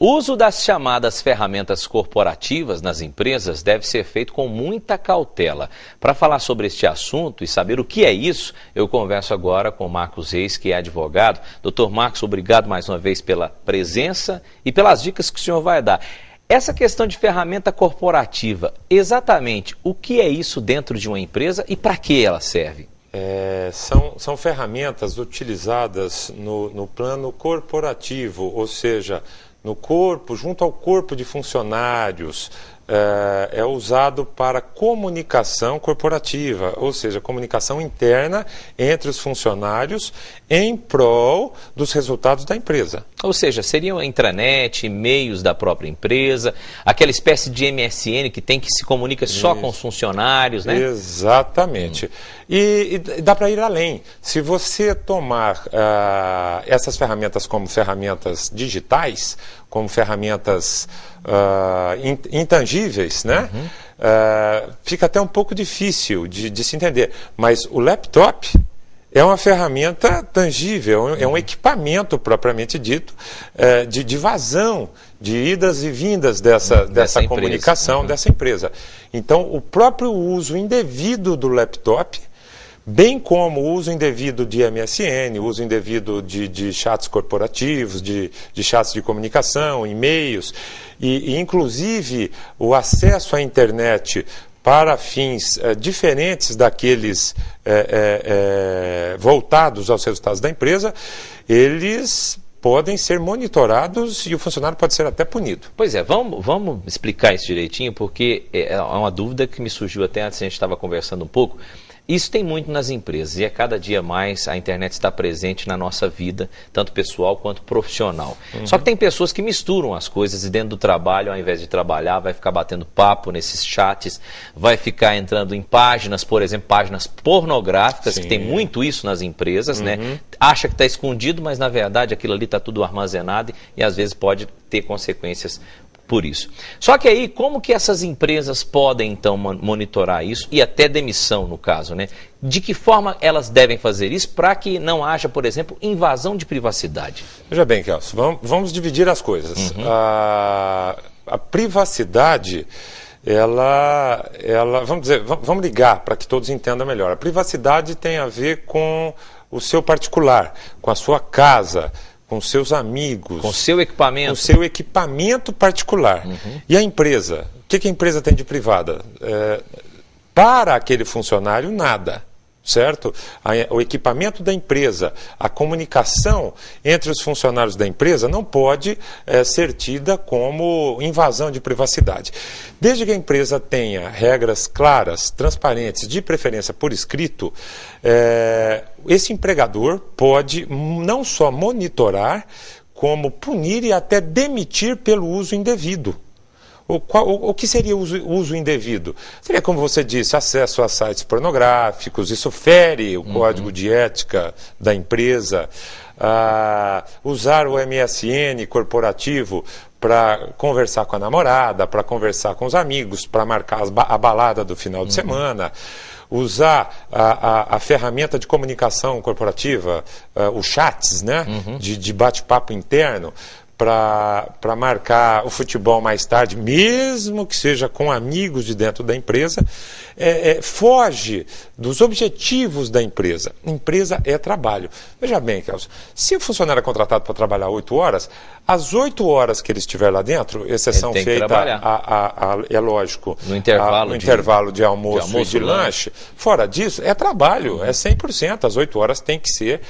O uso das chamadas ferramentas corporativas nas empresas deve ser feito com muita cautela. Para falar sobre este assunto e saber o que é isso, eu converso agora com Marcos Reis, que é advogado. Doutor Marcos, obrigado mais uma vez pela presença e pelas dicas que o senhor vai dar. Essa questão de ferramenta corporativa, exatamente o que é isso dentro de uma empresa e para que ela serve? São ferramentas utilizadas no plano corporativo, ou seja, no corpo, junto ao corpo de funcionários, é usado para comunicação corporativa, ou seja, comunicação interna entre os funcionários em prol dos resultados da empresa. Ou seja, seriam a intranet, e-mails da própria empresa, aquela espécie de MSN que se comunica só com os funcionários, né? Exatamente. E dá para ir além. Se você tomar essas ferramentas como ferramentas digitais, como ferramentas intangíveis, né? Fica até um pouco difícil de se entender. Mas o laptop é uma ferramenta tangível, é um equipamento propriamente dito, de vazão, de idas e vindas dessa comunicação, dessa empresa. Então, o próprio uso indevido do laptop, bem como o uso indevido de MSN, o uso indevido de chats corporativos, de chats de comunicação, e-mails, e inclusive o acesso à internet para fins diferentes daqueles voltados aos resultados da empresa, eles podem ser monitorados e o funcionário pode ser até punido. Pois é, vamos explicar isso direitinho, porque é uma dúvida que me surgiu até antes, a gente estava conversando um pouco. Isso tem muito nas empresas e a cada dia mais a internet está presente na nossa vida, tanto pessoal quanto profissional. Só que tem pessoas que misturam as coisas e dentro do trabalho, ao invés de trabalhar, vai ficar batendo papo nesses chats, vai ficar entrando em páginas, por exemplo, páginas pornográficas, que tem muito isso nas empresas, né? Acha que está escondido, mas na verdade aquilo ali está tudo armazenado e às vezes pode ter consequências por isso. Só que aí, como que essas empresas podem, então, monitorar isso e até demissão, no caso, né? De que forma elas devem fazer isso para que não haja, por exemplo, invasão de privacidade? Veja bem, Kelso, vamos dividir as coisas. A privacidade, vamos ligar para que todos entendam melhor. A privacidade tem a ver com o seu particular, com a sua casa, com seus amigos, com seu equipamento, com seu equipamento particular. E a empresa? O que a empresa tem de privada? Para aquele funcionário, nada. Certo? O equipamento da empresa, a comunicação entre os funcionários da empresa não pode ser tida como invasão de privacidade. Desde que a empresa tenha regras claras, transparentes, de preferência por escrito, esse empregador pode não só monitorar, como punir e até demitir pelo uso indevido. O que seria o uso indevido? Seria, como você disse, acesso a sites pornográficos, isso fere o código de ética da empresa, usar o MSN corporativo para conversar com a namorada, para conversar com os amigos, para marcar a balada do final de semana, usar a ferramenta de comunicação corporativa, os chats, né, de bate-papo interno, para marcar o futebol mais tarde, mesmo que seja com amigos de dentro da empresa, foge dos objetivos da empresa. Empresa é trabalho. Veja bem, Kelso, se o funcionário é contratado para trabalhar 8 horas, as 8 horas que ele estiver lá dentro, exceção feita, é lógico, no intervalo de almoço e de lanche, fora disso, é trabalho, é 100%. As 8 horas têm que ser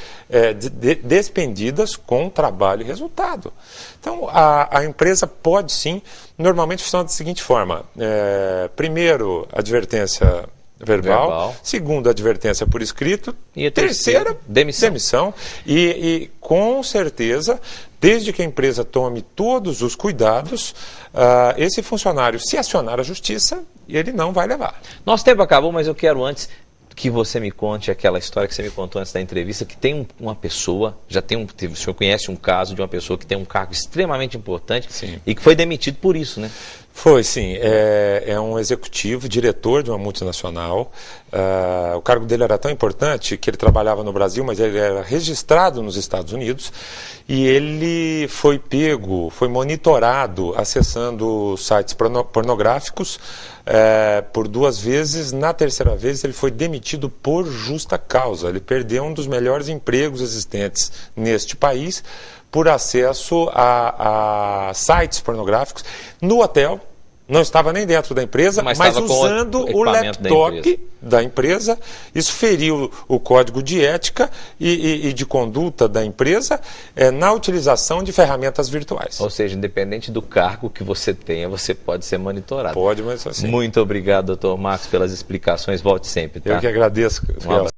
despendidas com trabalho e resultado. Então, a empresa pode sim, normalmente funciona da seguinte forma. Primeiro, advertência verbal. Segundo, advertência por escrito. E a terceira, demissão. E com certeza, desde que a empresa tome todos os cuidados, esse funcionário, se acionar a justiça, ele não vai levar. Nosso tempo acabou, mas eu quero antes que você me conte aquela história que você me contou antes da entrevista, que tem uma pessoa, o senhor conhece um caso de uma pessoa que tem um cargo extremamente importante e que foi demitido por isso, né? Foi, sim. É um executivo, diretor de uma multinacional. O cargo dele era tão importante que ele trabalhava no Brasil, mas ele era registrado nos Estados Unidos. E ele foi pego, foi monitorado acessando sites pornográficos por 2 vezes. Na terceira vez, ele foi demitido por justa causa. Ele perdeu um dos melhores empregos existentes neste país por acesso a sites pornográficos no hotel. Não estava nem dentro da empresa, mas usando o laptop da empresa. Isso feriu o código de ética e de conduta da empresa na utilização de ferramentas virtuais. Ou seja, independente do cargo que você tenha, você pode ser monitorado. Pode, mas assim. Muito obrigado, Dr. Marcos, pelas explicações. Volte sempre, tá? Eu que agradeço. Um abraço.